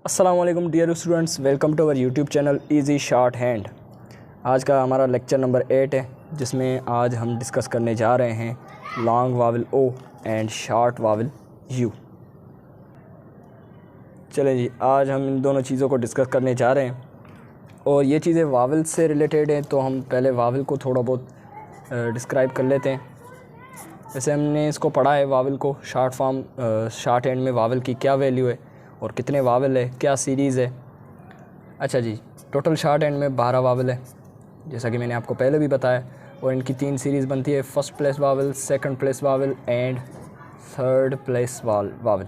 अस्सलाम वालेकुम dear students, welcome to our YouTube channel easy shorthand. आज का हमारा लेक्चर नंबर 8 है, जिसमें आज हम डिस्कस करने जा रहे हैं long vowel O and short vowel U. चलें जी, आज हम इन दोनों चीज़ों को डिस्कस करने जा रहे हैं और ये चीज़ें वावल से रिलेटेड हैं, तो हम पहले वावल को थोड़ा बहुत डिस्क्राइब कर लेते हैं। वैसे हमने इसको पढ़ा है वावल को, शॉर्ट फॉर्म शॉर्ट हैंड में वावल की क्या वैल्यू है और कितने वावल है, क्या सीरीज़ है। अच्छा जी, टोटल शॉर्ट हैंड में 12 वावल है, जैसा कि मैंने आपको पहले भी बताया, और इनकी 3 सीरीज़ बनती है, first place vowel, second place vowel and third place vowel.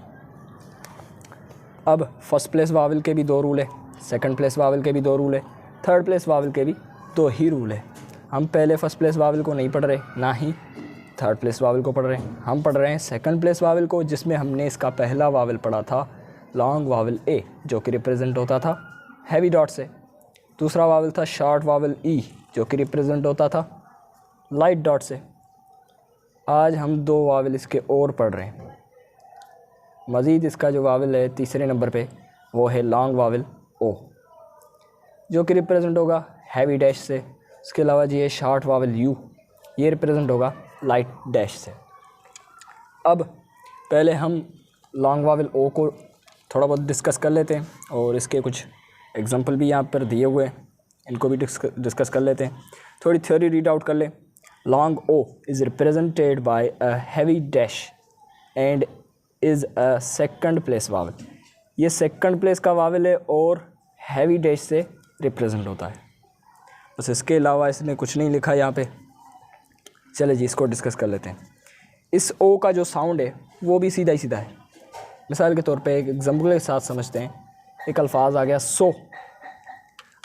अब फर्स्ट प्लेस वावल के भी 2 रूल है, सेकंड प्लेस वावल के भी 2 रूल है, थर्ड प्लेस वावल के भी 2 ही रूल है। हम पहले फर्स्ट प्लेस वावल को नहीं पढ़ रहे, ना ही थर्ड प्लेस वावल को पढ़ रहे हैं, हम पढ़ रहे हैं सेकंड प्लेस वावल को, जिसमें हमने इसका पहला वावल पढ़ा था लॉन्ग वावल ए, जो कि रिप्रेजेंट होता था हैवी डॉट से। दूसरा वावल था शॉर्ट वावल ई, जो कि रिप्रेजेंट होता था लाइट डॉट से। आज हम 2 वावल इसके और पढ़ रहे हैं। मज़ीद इसका जो वावल है तीसरे नंबर पे, वो है लॉन्ग वावल ओ, जो कि रिप्रेजेंट होगा हैवी डैश से। इसके अलावा जी है शॉर्ट वावल यू, ये रिप्रेजेंट होगा लाइट डैश से। अब पहले हम लॉन्ग वावल ओ को थोड़ा बहुत डिस्कस कर लेते हैं और इसके कुछ एग्जांपल भी यहाँ पर दिए हुए हैं, इनको भी डिस्कस कर लेते हैं। थोड़ी थ्योरी रीड आउट कर लें। Long O is represented by a heavy dash and is a second place vowel. ये सेकंड प्लेस का वावल है और हैवी डैश से रिप्रेजेंट होता है। बस इसके अलावा इसने कुछ नहीं लिखा यहाँ पे। चले जी, इसको डिस्कस कर लेते हैं। इस ओ का जो साउंड है वो भी सीधा ही सीधा है। मिसाल के तौर पे एक एग्जाम्पल के साथ समझते हैं। एक अल्फाज आ गया सो।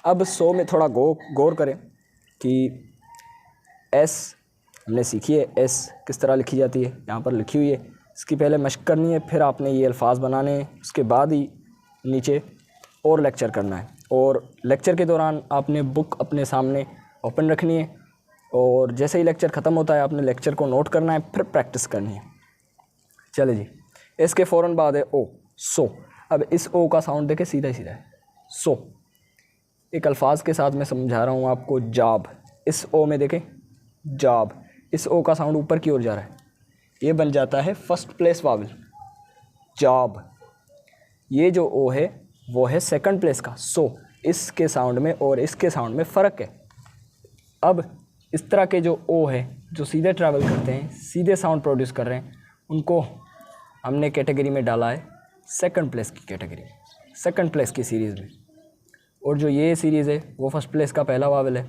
अब सो में थोड़ा गौर करें कि एस हमने सीखी है, एस किस तरह लिखी जाती है, यहाँ पर लिखी हुई है। इसकी पहले मशक करनी है, फिर आपने ये अल्फाज बनाने हैं, उसके बाद ही नीचे और लेक्चर करना है। और लेक्चर के दौरान आपने बुक अपने सामने ओपन रखनी है और जैसे ही लेक्चर ख़त्म होता है आपने लेक्चर को नोट करना है, फिर प्रैक्टिस करनी है। चले जी, इसके फ़ौरन बाद है ओ, सो। अब इस ओ का साउंड देखे सीधा ही सीधा है, सो। एक अल्फाज के साथ मैं समझा रहा हूँ आपको, जॉब। इस ओ में देखें जॉब, इस ओ का साउंड ऊपर की ओर जा रहा है, ये बन जाता है फर्स्ट प्लेस वावल, जॉब। ये जो ओ है वो है सेकंड प्लेस का, सो। इसके साउंड में और इसके साउंड में फ़र्क है। अब इस तरह के जो ओ है जो सीधे ट्रैवल करते हैं, सीधे साउंड प्रोड्यूस कर रहे हैं, उनको हमने कैटेगरी में डाला है सेकंड प्लेस की कैटेगरी, सेकंड प्लेस की सीरीज़ में। और जो ये सीरीज़ है वो फर्स्ट प्लेस का पहला वावल है।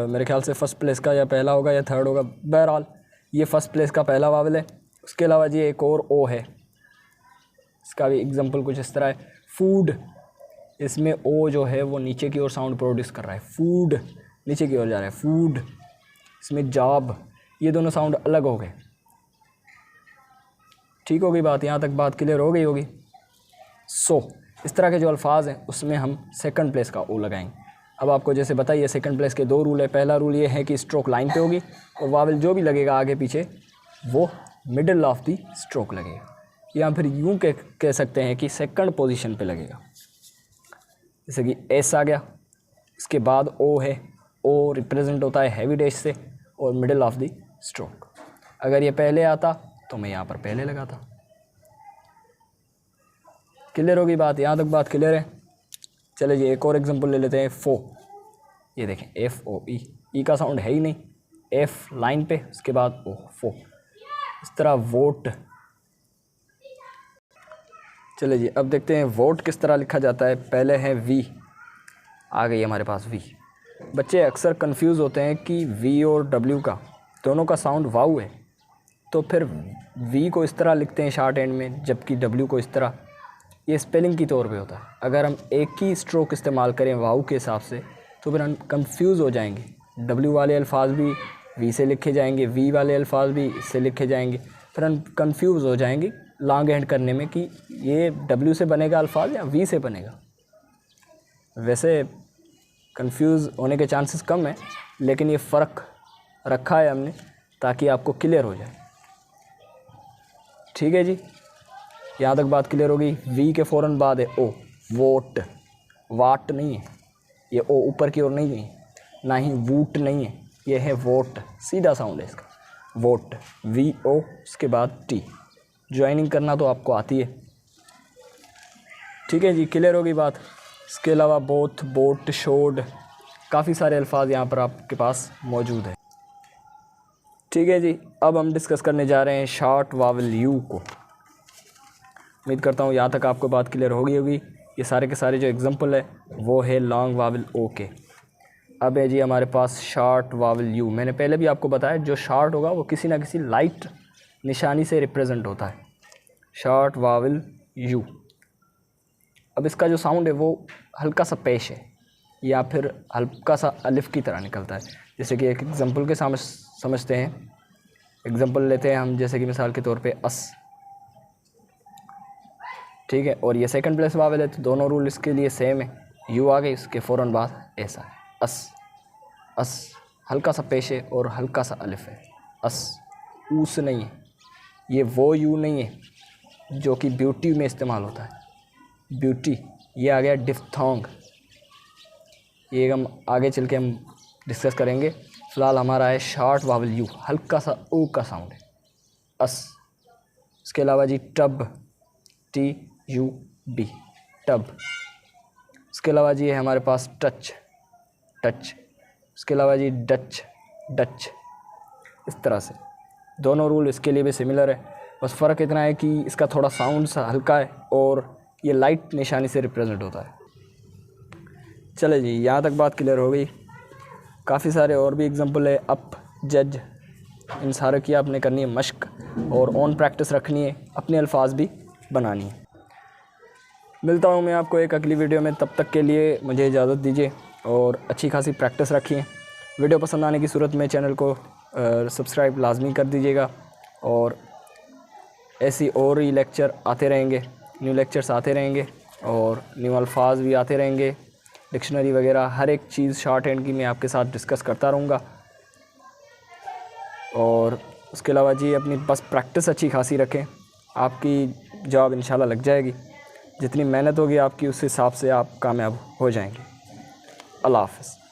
मेरे ख्याल से फर्स्ट प्लेस का या पहला होगा या थर्ड होगा, बहरहाल ये फर्स्ट प्लेस का पहला वावल है। उसके अलावा जी एक और ओ है, इसका भी एग्जांपल कुछ इस तरह है, फूड। इसमें ओ जो है वो नीचे की ओर साउंड प्रोड्यूस कर रहा है, फूड नीचे की ओर जा रहा है, फूड। इसमें जॉब, ये दोनों साउंड अलग हो गए। ठीक हो गई बात, यहाँ तक बात क्लियर हो गई होगी। सो इस तरह के जो अल्फाज हैं उसमें हम सेकंड प्लेस का ओ लगाएंगे। अब आपको जैसे बताइए, सेकंड प्लेस के 2 रूल है। पहला रूल ये है कि स्ट्रोक लाइन पे होगी और वावल जो भी लगेगा आगे पीछे वो मिडल ऑफ दी स्ट्रोक लगेगा, या फिर यूँ कह सकते हैं कि सेकंड पोजीशन पे लगेगा। जैसे कि एस आ गया, इसके बाद ओ है, ओ रिप्रेजेंट होता है हैवी डैश से और मिडल ऑफ दी स्ट्रोक। अगर ये पहले आता तो मैं यहाँ पर पहले लगाता। क्लियर होगी बात, यहाँ तक बात क्लियर है। चले जी, एक और एग्जांपल ले लेते हैं, फो। ये देखें एफ ओ ई, ई का साउंड है ही नहीं, एफ लाइन पे, उसके बाद ओ, फो। इस तरह वोट। चले जी, अब देखते हैं वोट किस तरह लिखा जाता है। पहले है वी, आ गई हमारे पास वी। बच्चे अक्सर कंफ्यूज होते हैं कि वी और डब्ल्यू का दोनों का साउंड वाऊ है, तो फिर वी को इस तरह लिखते हैं शॉर्ट हैंड में, जबकि डब्ल्यू को इस तरह। ये स्पेलिंग की तौर पे होता है। अगर हम एक ही स्ट्रोक इस्तेमाल करें वाऊ के हिसाब से तो फिर हम कंफ्यूज हो जाएंगे। डब्ल्यू वाले अल्फाज भी वी से लिखे जाएंगे, वी वाले अल्फाज भी इससे लिखे जाएंगे, फिर हम कंफ्यूज हो जाएंगे लॉन्ग हैंड करने में कि ये डब्ल्यू से बनेगा अल्फाज या वी से बनेगा। वैसे कंफ्यूज होने के चांसेस कम है, लेकिन ये फ़र्क रखा है हमने ताकि आपको क्लियर हो जाए। ठीक है जी। यहाँ तक बात क्लियर होगी। वी के फ़ौरन बाद है ओ, वोट, वाट नहीं है, ये ओ ऊपर की ओर नहीं है, ना ही वूट नहीं है, ये है वोट, सीधा साउंड है इसका, वोट, वी ओ, उसके बाद टी। ज्वाइनिंग करना तो आपको आती है, ठीक है जी, क्लियर होगी बात। इसके अलावा बोथ, बोट, शोड, काफ़ी सारे अल्फाज यहाँ पर आपके पास मौजूद है, ठीक है जी। अब हम डिस्कस करने जा रहे हैं शॉर्ट वावल यू को। उम्मीद करता हूँ यहाँ तक आपको बात क्लियर होगी। ये सारे के सारे जो एग्जांपल है वो है लॉन्ग वावल ओ के। अब है जी हमारे पास शॉर्ट वावल यू। मैंने पहले भी आपको बताया जो शॉर्ट होगा वो किसी ना किसी लाइट निशानी से रिप्रेजेंट होता है, शॉर्ट वावल यू। अब इसका जो साउंड है वो हल्का सा पेश है या फिर हल्का सा अलिफ की तरह निकलता है। जैसे कि एक एग्जांपल के सामने समझते हैं, एग्जांपल लेते हैं हम, जैसे कि मिसाल के तौर पे अस, ठीक है, और ये सेकंड प्लेस वावल है तो दोनों रूल इसके लिए सेम है। यू आ गई, उसके फ़ौरन बाद ऐसा है अस, अस हल्का सा पेश है और हल्का सा अलिफ है, अस, ऊस नहीं है, ये वो यू नहीं है जो कि ब्यूटी में इस्तेमाल होता है, ब्यूटी। ये आ गया डिफ्थोंग, ये हम आगे चल के हम डिस्कस करेंगे। फ़िलहाल हमारा है शॉर्ट वावल यू, हल्का सा ओ का साउंड है, अस। इसके अलावा जी tub, T U B, tub. इसके अलावा जी है हमारे पास टच, टच। इसके अलावा जी डच, डच। इस तरह से दोनों रूल इसके लिए भी सिमिलर है, बस फ़र्क इतना है कि इसका थोड़ा साउंड सा हल्का है और ये लाइट निशानी से रिप्रेजेंट होता है। चले जी, यहाँ तक बात क्लियर हो गई। काफ़ी सारे और भी एग्जांपल है, अप, जज, इन सारे की आपने करनी है मश्क और ऑन प्रैक्टिस रखनी है, अपने अल्फाज भी बनानी है। मिलता हूँ मैं आपको एक अगली वीडियो में, तब तक के लिए मुझे इजाज़त दीजिए और अच्छी खासी प्रैक्टिस रखिए। वीडियो पसंद आने की सूरत में चैनल को सब्सक्राइब लाजमी कर दीजिएगा और ऐसी और ही लेक्चर आते रहेंगे, न्यू लेक्चर्स आते रहेंगे और न्यू अल्फाज भी आते रहेंगे, डिक्शनरी वगैरह हर एक चीज़ शॉर्ट हैंड की मैं आपके साथ डिस्कस करता रहूँगा। और उसके अलावा जी अपनी बस प्रैक्टिस अच्छी खासी रखें, आपकी जॉब इंशाल्लाह लग जाएगी। जितनी मेहनत होगी आपकी उस हिसाब से आप कामयाब हो जाएंगे। अल्लाह हाफ़िज़।